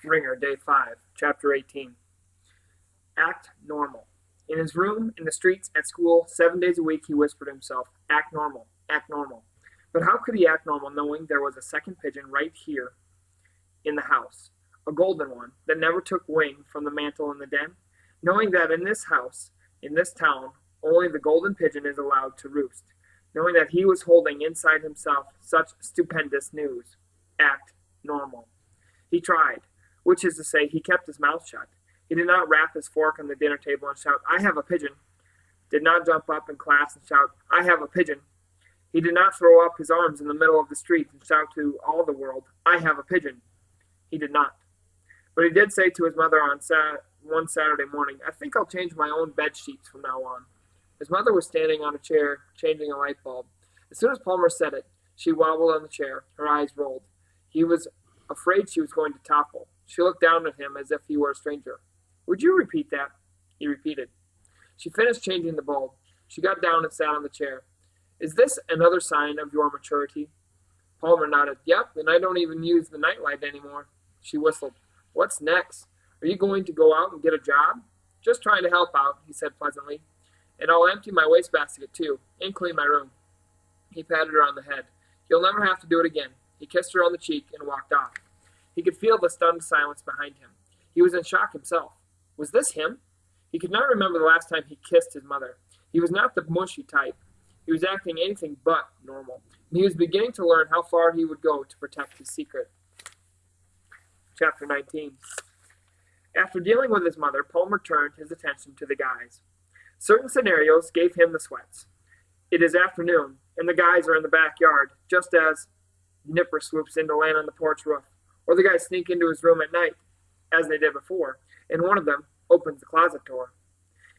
Wringer, Day 5, Chapter 18. Act normal. In his room, in the streets, at school, 7 days a week, he whispered to himself, act normal, act normal. But how could he act normal knowing there was a second pigeon right here in the house, a golden one that never took wing from the mantle in the den? Knowing that in this house, in this town, only the golden pigeon is allowed to roost. Knowing that he was holding inside himself such stupendous news. Act normal. He tried, which is to say, he kept his mouth shut. He did not rap his fork on the dinner table and shout, I have a pigeon. Did not jump up in class and shout, I have a pigeon. He did not throw up his arms in the middle of the street and shout to all the world, I have a pigeon. He did not. But he did say to his mother on one Saturday morning, I think I'll change my own bed sheets from now on. His mother was standing on a chair, changing a light bulb. As soon as Palmer said it, she wobbled on the chair. Her eyes rolled. He was afraid she was going to topple. She looked down at him as if he were a stranger. Would you repeat that? He repeated. She finished changing the bulb. She got down and sat on the chair. Is this another sign of your maturity? Palmer nodded. Yep, and I don't even use the nightlight anymore. She whistled. What's next? Are you going to go out and get a job? Just trying to help out, he said pleasantly. And I'll empty my wastebasket too, and clean my room. He patted her on the head. You'll never have to do it again. He kissed her on the cheek and walked off. He could feel the stunned silence behind him. He was in shock himself. Was this him? He could not remember the last time he kissed his mother. He was not the mushy type. He was acting anything but normal, and he was beginning to learn how far he would go to protect his secret. Chapter 19. After dealing with his mother, Palmer turned his attention to the guys. Certain scenarios gave him the sweats. It is afternoon, and the guys are in the backyard, just as Nipper swoops in to land on the porch roof, or the guys sneak into his room at night, as they did before, and one of them opens the closet door.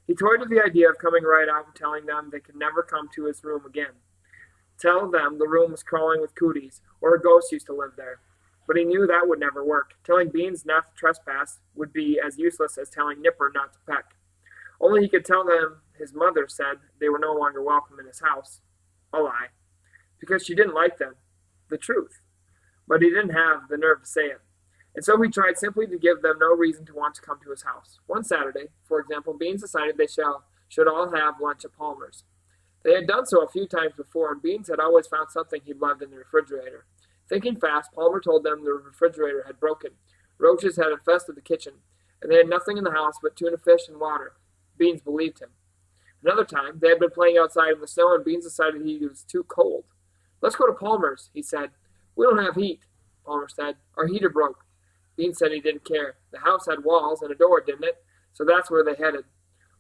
He toyed with the idea of coming right out and telling them they could never come to his room again. Tell them the room was crawling with cooties, or a ghost used to live there. But he knew that would never work. Telling Beans not to trespass would be as useless as telling Nipper not to peck. Only he could tell them his mother said they were no longer welcome in his house. A lie. Because she didn't like them. The truth. But he didn't have the nerve to say it. And so he tried simply to give them no reason to want to come to his house. One Saturday, for example, Beans decided they should all have lunch at Palmer's. They had done so a few times before, and Beans had always found something he loved in the refrigerator. Thinking fast, Palmer told them the refrigerator had broken. Roaches had infested the kitchen, and they had nothing in the house but tuna fish and water. Beans believed him. Another time, they had been playing outside in the snow, and Beans decided he was too cold. Let's go to Palmer's, he said. We don't have heat, Palmer said. Our heater broke. Beans said he didn't care. The house had walls and a door, didn't it? So that's where they headed.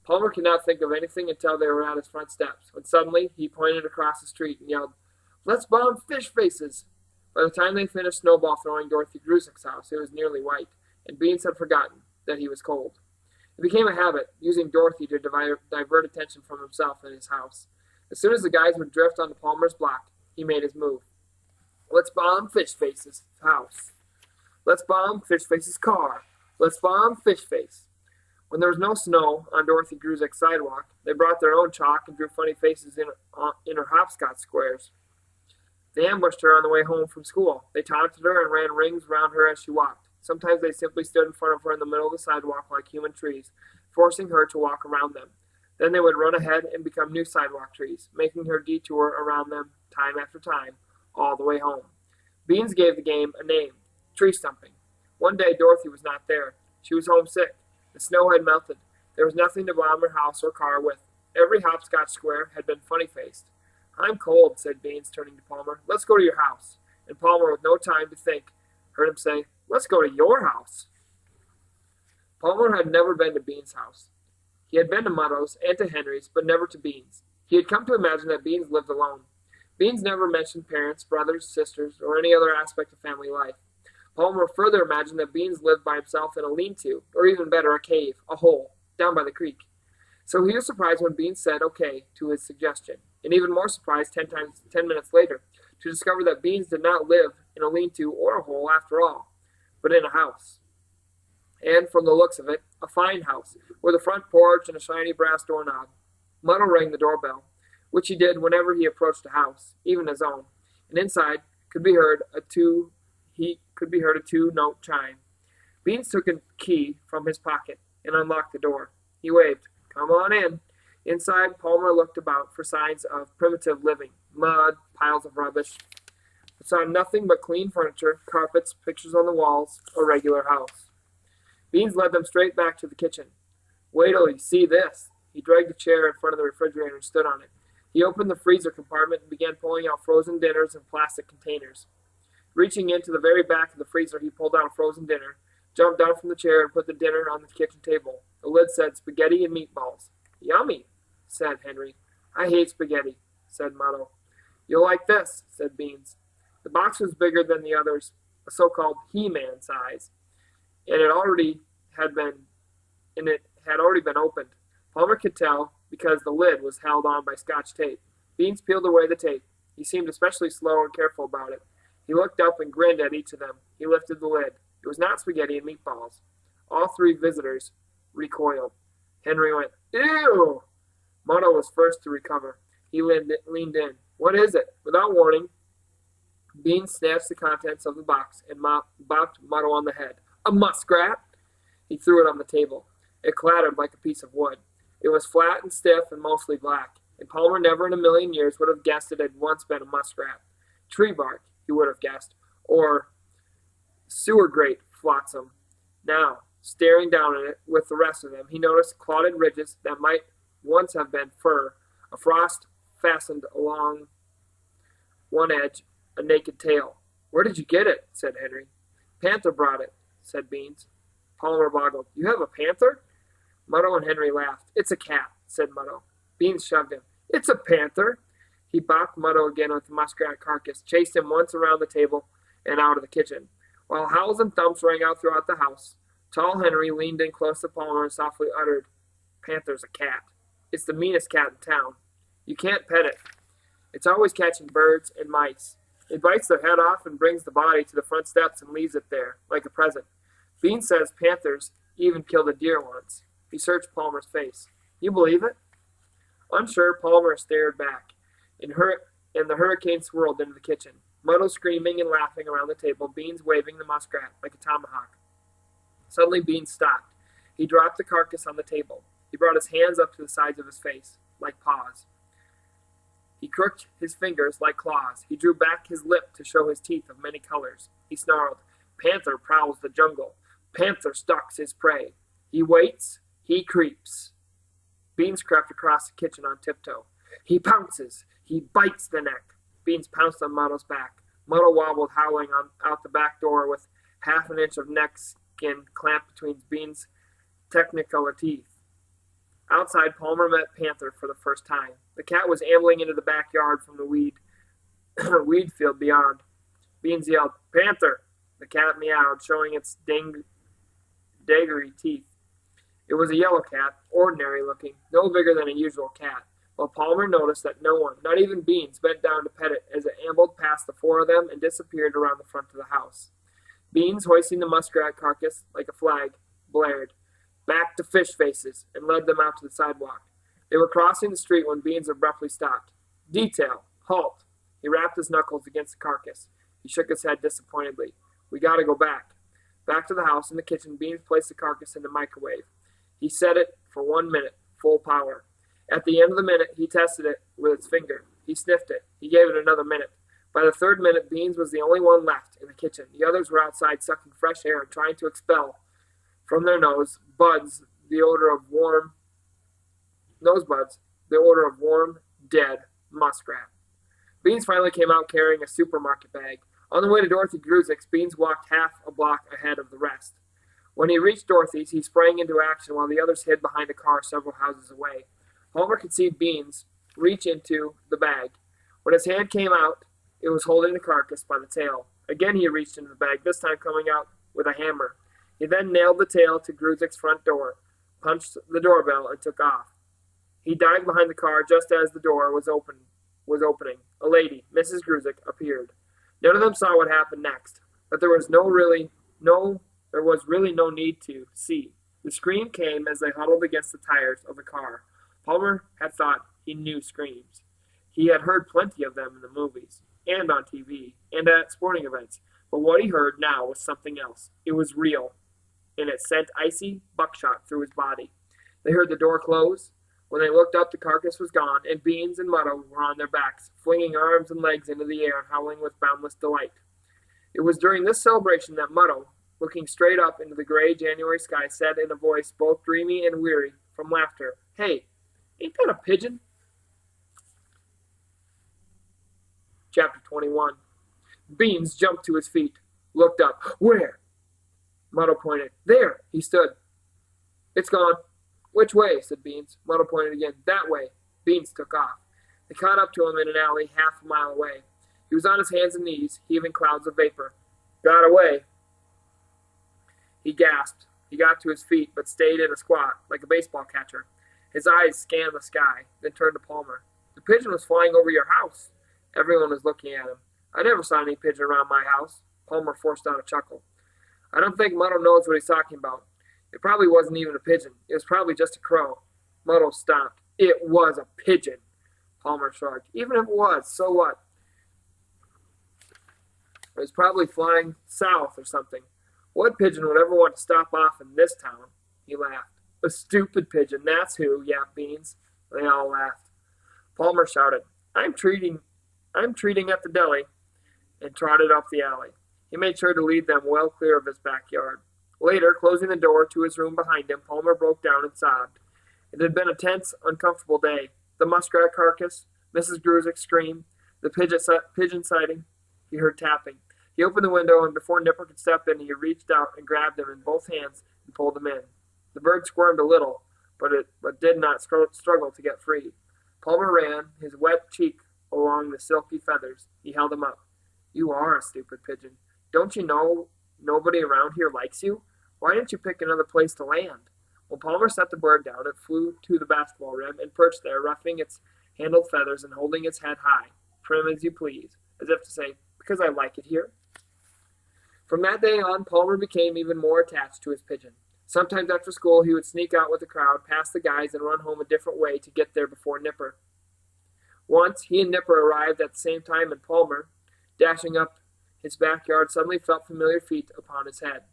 Palmer could not think of anything until they were at his front steps, when suddenly he pointed across the street and yelled, Let's bomb fish faces! By the time they finished snowball throwing Dorothy Gruzik's house, it was nearly white, and Beans had forgotten that he was cold. It became a habit, using Dorothy to divert attention from himself and his house. As soon as the guys would drift onto Palmer's block, he made his move. Let's bomb Fish Face's house. Let's bomb Fish Face's car. Let's bomb Fish Face. When there was no snow on Dorothy Gruzik's sidewalk, they brought their own chalk and drew funny faces in her hopscotch squares. They ambushed her on the way home from school. They taunted her and ran rings around her as she walked. Sometimes they simply stood in front of her in the middle of the sidewalk like human trees, forcing her to walk around them. Then they would run ahead and become new sidewalk trees, making her detour around them time after time, all the way home. Beans gave the game a name, tree stumping. One day Dorothy was not there. She was homesick. The snow had melted. There was nothing to bomb her house or car with. Every hopscotch square had been funny-faced. I'm cold, said Beans, turning to Palmer. Let's go to your house. And Palmer, with no time to think, heard him say, Let's go to your house. Palmer had never been to Beans' house. He had been to Muddow's and to Henry's, but never to Beans'. He had come to imagine that Beans lived alone. Beans never mentioned parents, brothers, sisters, or any other aspect of family life. Palmer further imagined that Beans lived by himself in a lean-to, or even better, a cave, a hole, down by the creek. So he was surprised when Beans said okay to his suggestion, and even more surprised 10 minutes later to discover that Beans did not live in a lean-to or a hole after all, but in a house. And from the looks of it, a fine house, with a front porch and a shiny brass doorknob. Muddle rang the doorbell, which he did whenever he approached a house, even his own, and inside could be heard a two-note chime. Beans took a key from his pocket and unlocked the door. He waved. Come on in. Inside, Palmer looked about for signs of primitive living. Mud, piles of rubbish. He saw nothing but clean furniture, carpets, pictures on the walls, a regular house. Beans led them straight back to the kitchen. Wait till you see this. He dragged a chair in front of the refrigerator and stood on it. He opened the freezer compartment and began pulling out frozen dinners in plastic containers. Reaching into the very back of the freezer, he pulled out a frozen dinner, jumped down from the chair, and put the dinner on the kitchen table. The lid said spaghetti and meatballs. Yummy, said Henry. I hate spaghetti, said Mutto. You'll like this, said Beans. The box was bigger than the others, a so-called He-Man size, and it had already been opened. Palmer could tell because the lid was held on by Scotch tape. Beans peeled away the tape. He seemed especially slow and careful about it. He looked up and grinned at each of them. He lifted the lid. It was not spaghetti and meatballs. All three visitors recoiled. Henry went, Ew! Mutto was first to recover. He leaned in. What is it? Without warning, Beans snatched the contents of the box and bopped Mutto on the head. A muskrat! He threw it on the table. It clattered like a piece of wood. It was flat and stiff and mostly black, and Palmer never in a million years would have guessed it had once been a muskrat. Tree bark, he would have guessed, or sewer grate flotsam. Now, staring down at it with the rest of them, he noticed clotted ridges that might once have been fur, a frost fastened along one edge, a naked tail. Where did you get it? Said Henry. Panther brought it, said Beans. Palmer boggled. You have a panther? Mutto and Henry laughed. It's a cat, said Mutto. Beans shoved him. It's a panther. He bopped Mutto again with the muskrat carcass, chased him once around the table and out of the kitchen. While howls and thumps rang out throughout the house, tall Henry leaned in close to Palmer and softly uttered, Panther's a cat. It's the meanest cat in town. You can't pet it. It's always catching birds and mice. It bites their head off and brings the body to the front steps and leaves it there, like a present. Bean says panthers even killed a deer once. He searched Palmer's face. You believe it? Unsure, Palmer stared back, and the hurricane swirled into the kitchen. Mutto screaming and laughing around the table, Beans waving the muskrat like a tomahawk. Suddenly Beans stopped. He dropped the carcass on the table. He brought his hands up to the sides of his face, like paws. He crooked his fingers like claws. He drew back his lip to show his teeth of many colors. He snarled, Panther prowls the jungle. Panther stalks his prey. He waits. He creeps. Beans crept across the kitchen on tiptoe. He pounces. He bites the neck. Beans pounced on Mutto's back. Mutto wobbled, howling out the back door with half an inch of neck skin clamped between Beans' technicolor teeth. Outside, Palmer met Panther for the first time. The cat was ambling into the backyard from the weed field beyond. Beans yelled, Panther! The cat meowed, showing its daggery teeth. It was a yellow cat, ordinary looking, no bigger than a usual cat, but Palmer noticed that no one, not even Beans, bent down to pet it as it ambled past the four of them and disappeared around the front of the house. Beans, hoisting the muskrat carcass like a flag, blared, back to fish faces, and led them out to the sidewalk. They were crossing the street when Beans abruptly stopped. Detail, halt. He rapped his knuckles against the carcass. He shook his head disappointedly. We gotta go back. Back to the house. In the kitchen, Beans placed the carcass in the microwave. He set it for 1 minute, full power. At the end of the minute, he tested it with his finger. He sniffed it. He gave it another minute. By the third minute, Beans was the only one left in the kitchen. The others were outside sucking fresh air and trying to expel from their nosebuds the odor of warm, dead muskrat. Beans finally came out carrying a supermarket bag. On the way to Dorothy Gruzik's, Beans walked half a block ahead of the rest. When he reached Dorothy's, he sprang into action while the others hid behind a car several houses away. Palmer could see Beans reach into the bag. When his hand came out, it was holding the carcass by the tail. Again he reached into the bag, this time coming out with a hammer. He then nailed the tail to Gruzik's front door, punched the doorbell, and took off. He dived behind the car just as the door was opening. A lady, Mrs. Gruzik, appeared. None of them saw what happened next, but there was really no need to see. The scream came as they huddled against the tires of the car. Palmer had thought he knew screams. He had heard plenty of them in the movies, and on TV, and at sporting events, but what he heard now was something else. It was real. and it sent icy buckshot through his body. They heard the door close. When they looked up, the carcass was gone, and Beans and Muddle were on their backs, flinging arms and legs into the air and howling with boundless delight. It was during this celebration that Muddle, looking straight up into the gray January sky, said in a voice both dreamy and weary from laughter, "Hey, ain't that a pigeon?" Chapter 21. Beans jumped to his feet, looked up. "Where?" Muddle pointed. "There!" He stood. "It's gone." "Which way?" said Beans. Muddle pointed again. "That way." Beans took off. They caught up to him in an alley half a mile away. He was on his hands and knees, heaving clouds of vapor. "Got away," he gasped. He got to his feet, but stayed in a squat, like a baseball catcher. His eyes scanned the sky, then turned to Palmer. "The pigeon was flying over your house." Everyone was looking at him. "I never saw any pigeon around my house." Palmer forced out a chuckle. "I don't think Muddle knows what he's talking about. It probably wasn't even a pigeon. It was probably just a crow." Muddle stomped. "It was a pigeon." Palmer shrugged. "Even if it was, so what? It was probably flying south or something. What pigeon would ever want to stop off in this town?" He laughed. "A stupid pigeon, that's who," yapped Beans. They all laughed. Palmer shouted, I'm treating at the deli," and trotted up the alley. He made sure to lead them well clear of his backyard. Later, closing the door to his room behind him, Palmer broke down and sobbed. It had been a tense, uncomfortable day. The muskrat carcass, Mrs. Grusick's scream, the pigeon sighting. He heard tapping. He opened the window, and before Nipper could step in, he reached out and grabbed him in both hands and pulled him in. The bird squirmed a little, but did not struggle to get free. Palmer ran his wet cheek along the silky feathers. He held him up. "You are a stupid pigeon. Don't you know nobody around here likes you? Why didn't you pick another place to land?" When Palmer set the bird down, it flew to the basketball rim and perched there, ruffling its handled feathers and holding its head high, prim as you please, as if to say, "Because I like it here." From that day on, Palmer became even more attached to his pigeon. Sometimes after school, he would sneak out with the crowd, past the guys, and run home a different way to get there before Nipper. Once, he and Nipper arrived at the same time, and Palmer, dashing up his backyard, suddenly felt familiar feet upon his head.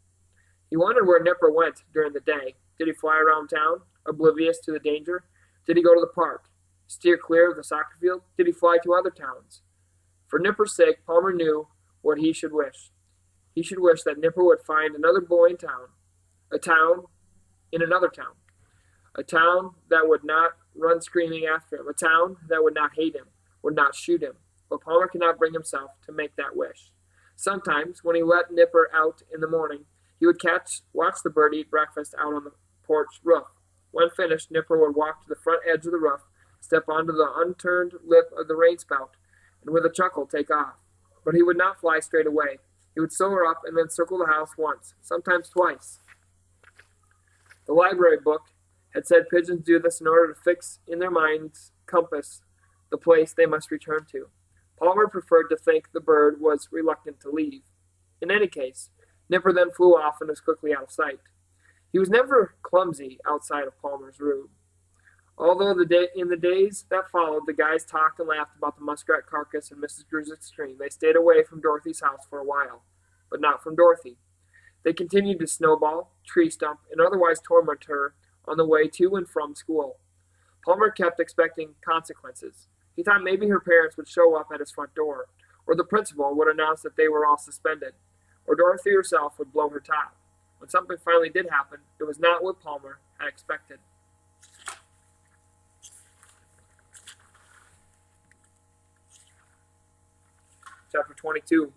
He wondered where Nipper went during the day. Did he fly around town, oblivious to the danger? Did he go to the park, steer clear of the soccer field? Did he fly to other towns? For Nipper's sake, Palmer knew what he should wish. He should wish that Nipper would find another boy in town, a town in another town, a town that would not run screaming after him, a town that would not hate him, would not shoot him. But Palmer could not bring himself to make that wish. Sometimes, when he let Nipper out in the morning, he would watch the bird eat breakfast out on the porch roof. When finished, Nipper would walk to the front edge of the roof, step onto the unturned lip of the rain spout, and with a chuckle take off. But he would not fly straight away. He would soar up and then circle the house once, sometimes twice. The library book had said pigeons do this in order to fix in their mind's compass the place they must return to. Palmer preferred to think the bird was reluctant to leave. In any case, Nipper then flew off and was quickly out of sight. He was never clumsy outside of Palmer's room. Although in the days that followed, the guys talked and laughed about the muskrat carcass and Mrs. Grusick's stream, they stayed away from Dorothy's house for a while, but not from Dorothy. They continued to snowball, tree stump, and otherwise torment her on the way to and from school. Palmer kept expecting consequences. He thought maybe her parents would show up at his front door, or the principal would announce that they were all suspended, or Dorothy herself would blow her top. When something finally did happen, it was not what Palmer had expected. Chapter 22.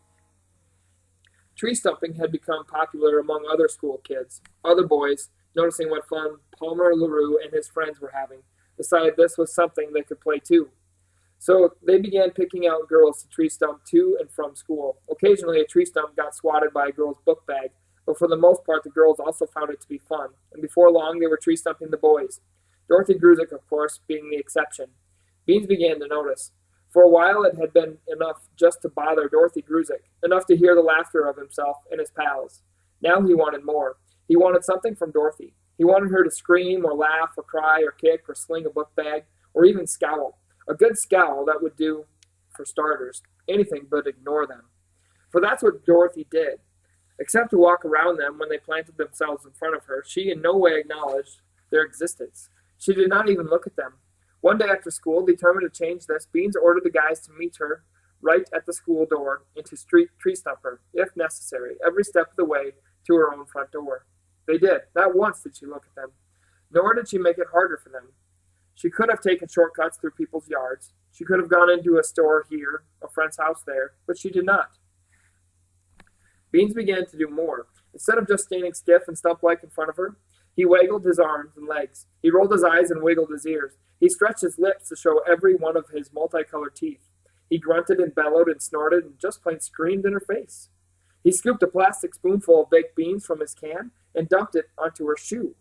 Tree stumping had become popular among other school kids. Other boys, noticing what fun Palmer LaRue and his friends were having, decided this was something they could play too. So they began picking out girls to tree stump to and from school. Occasionally, a tree stump got swatted by a girl's book bag, but for the most part, the girls also found it to be fun, and before long, they were tree stumping the boys. Dorothy Grusick, of course, being the exception. Beans began to notice. For a while, it had been enough just to bother Dorothy Grusick, enough to hear the laughter of himself and his pals. Now he wanted more. He wanted something from Dorothy. He wanted her to scream or laugh or cry or kick or sling a book bag or even scowl. A good scowl, that would do for starters. Anything but ignore them. For that's what Dorothy did. Except to walk around them when they planted themselves in front of her, she in no way acknowledged their existence. She did not even look at them. One day after school, determined to change this, Beans ordered the guys to meet her right at the school door and to tree stump her, if necessary, every step of the way to her own front door. They did. Not once did she look at them, nor did she make it harder for them. She could have taken shortcuts through people's yards. She could have gone into a store here, a friend's house there, but she did not. Beans began to do more. Instead of just standing stiff and stump-like in front of her, he waggled his arms and legs. He rolled his eyes and wiggled his ears. He stretched his lips to show every one of his multicolored teeth. He grunted and bellowed and snorted and just plain screamed in her face. He scooped a plastic spoonful of baked beans from his can and dumped it onto her shoe.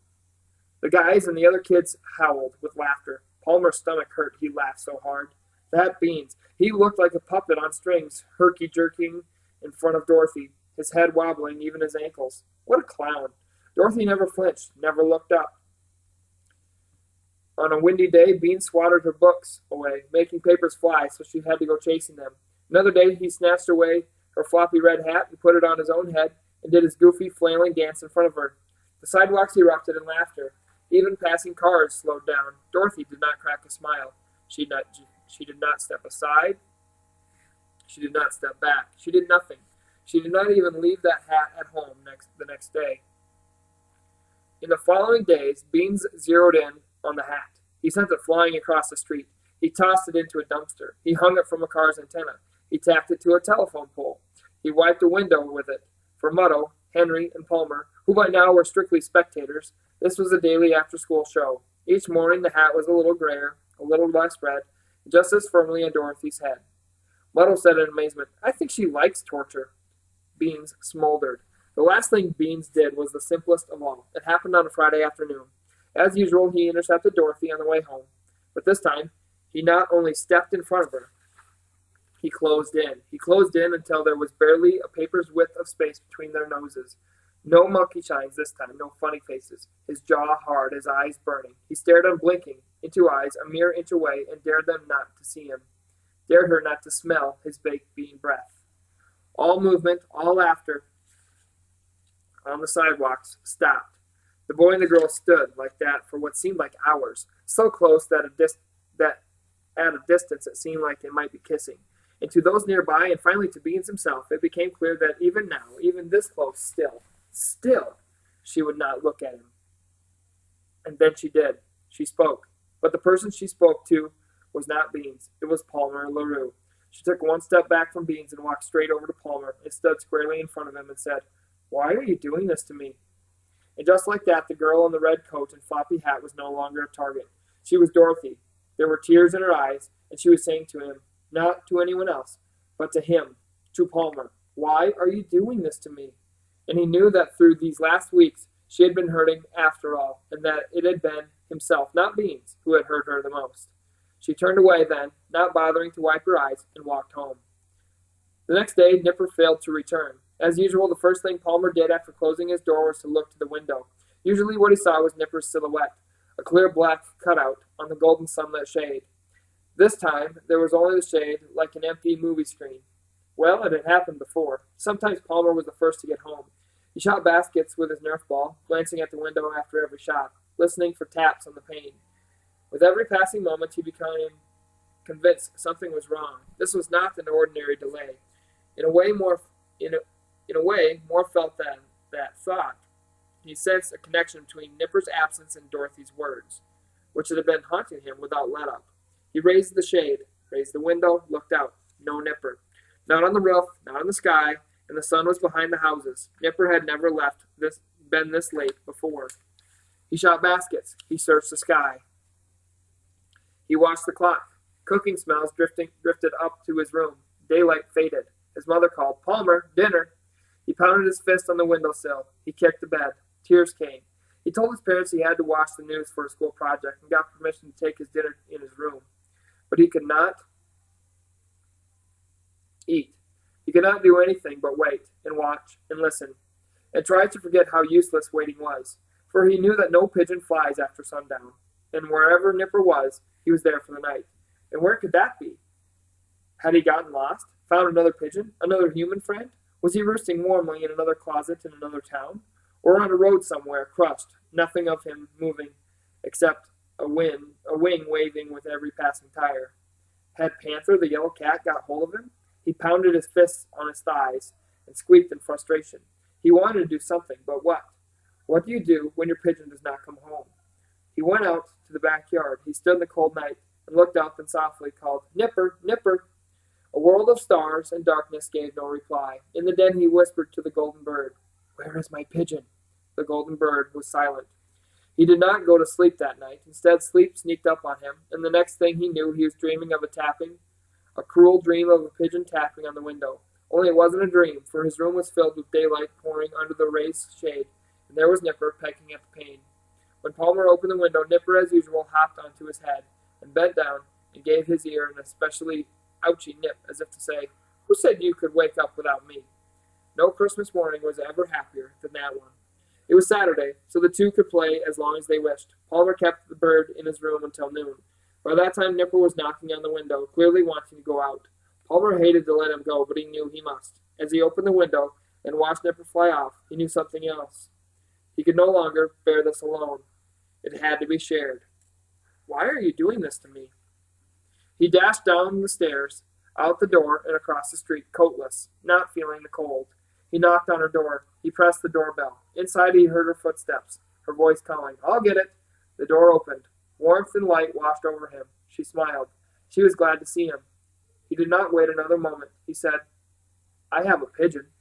The guys and the other kids howled with laughter. Palmer's stomach hurt. He laughed so hard. That Beans. He looked like a puppet on strings, herky-jerking in front of Dorothy, his head wobbling, even his ankles. What a clown. Dorothy never flinched, never looked up. On a windy day, Beans swatted her books away, making papers fly, so she had to go chasing them. Another day, he snatched away her floppy red hat and put it on his own head and did his goofy, flailing dance in front of her. The sidewalks erupted in laughter. Even passing cars slowed down. Dorothy did not crack a smile. She did not step aside. She did not step back. She did nothing. She did not even leave that hat at home the next day. In the following days, Beans zeroed in on the hat. He sent it flying across the street. He tossed it into a dumpster. He hung it from a car's antenna. He tacked it to a telephone pole. He wiped a window with it. For Mutto, Henry, and Palmer, who by now were strictly spectators, this was a daily after-school show. Each morning the hat was a little grayer, a little less red, just as firmly on Dorothy's head. Mutto said in amazement, "I think she likes torture." Beans smoldered. The last thing Beans did was the simplest of all. It happened on a Friday afternoon. As usual, he intercepted Dorothy on the way home. But this time, he not only stepped in front of her, he closed in. He closed in until there was barely a paper's width of space between their noses. No monkey shines this time, no funny faces. His jaw hard, his eyes burning. He stared unblinking into eyes a mere inch away and dared them not to see him. Dared her not to smell his baked bean breath. All movement, all laughter on the sidewalks stopped. The boy and the girl stood like that for what seemed like hours, so close that at a distance it seemed like they might be kissing. And to those nearby, and finally to Beans himself, it became clear that even now, even this close, still, she would not look at him. And then she did. She spoke. But the person she spoke to was not Beans. It was Palmer LaRue. She took one step back from Beans and walked straight over to Palmer and stood squarely in front of him and said, "Why are you doing this to me?" And just like that, the girl in the red coat and floppy hat was no longer a target. She was Dorothy. There were tears in her eyes, and she was saying to him, not to anyone else, but to him, to Palmer, "Why are you doing this to me?" And he knew that through these last weeks she had been hurting after all, and that it had been himself, not Beans, who had hurt her the most. She turned away then, not bothering to wipe her eyes, and walked home. The next day, Nipper failed to return. As usual, the first thing Palmer did after closing his door was to look to the window. Usually what he saw was Nipper's silhouette, a clear black cutout on the golden sunlit shade. This time, there was only the shade, like an empty movie screen. Well, it had happened before. Sometimes Palmer was the first to get home. He shot baskets with his Nerf ball, glancing at the window after every shot, listening for taps on the pane. With every passing moment, he became convinced something was wrong. This was not an ordinary delay. In a way, more felt than that thought. He sensed a connection between Nipper's absence and Dorothy's words, which had been haunting him without let-up. He raised the shade, raised the window, looked out. No Nipper. Not on the roof, not in the sky, and the sun was behind the houses. Nipper had never been this late before. He shot baskets. He searched the sky. He watched the clock. Cooking smells drifted up to his room. Daylight faded. His mother called, "Palmer, dinner." He pounded his fist on the windowsill. He kicked the bed. Tears came. He told his parents he had to watch the news for a school project and got permission to take his dinner in his room. But he could not eat. He could not do anything but wait and watch and listen and try to forget how useless waiting was, for he knew that no pigeon flies after sundown, and wherever Nipper was, he was there for the night. And where could that be? Had he gotten lost? Found another pigeon? Another human friend? Was he roosting warmly in another closet in another town? Or on a road somewhere, crushed, nothing of him moving, except a wing waving with every passing tire? Had Panther, the yellow cat, got hold of him? He pounded his fists on his thighs and squeaked in frustration. He wanted to do something, but what? What do you do when your pigeon does not come home? He went out to the backyard. He stood in the cold night and looked up and softly called, "Nipper, Nipper." A world of stars and darkness gave no reply. In the den he whispered to the golden bird, "Where is my pigeon?" The golden bird was silent. He did not go to sleep that night. Instead, sleep sneaked up on him, and the next thing he knew, he was dreaming of a cruel dream of a pigeon tapping on the window. Only it wasn't a dream, for his room was filled with daylight pouring under the raised shade, and there was Nipper pecking at the pane. When Palmer opened the window, Nipper, as usual, hopped onto his head and bent down and gave his ear an especially ouchy nip, as if to say, "Who said you could wake up without me?" No Christmas morning was ever happier than that one. It was Saturday, so the two could play as long as they wished. Palmer kept the bird in his room until noon. By that time, Nipper was knocking on the window, clearly wanting to go out. Palmer hated to let him go, but he knew he must. As he opened the window and watched Nipper fly off, he knew something else. He could no longer bear this alone. It had to be shared. "Why are you doing this to me?" He dashed down the stairs, out the door, and across the street, coatless, not feeling the cold. He knocked on her door. He pressed the doorbell. Inside he heard her footsteps, her voice calling, "I'll get it." The door opened. Warmth and light washed over him. She smiled. She was glad to see him. He did not wait another moment. He said, "I have a pigeon."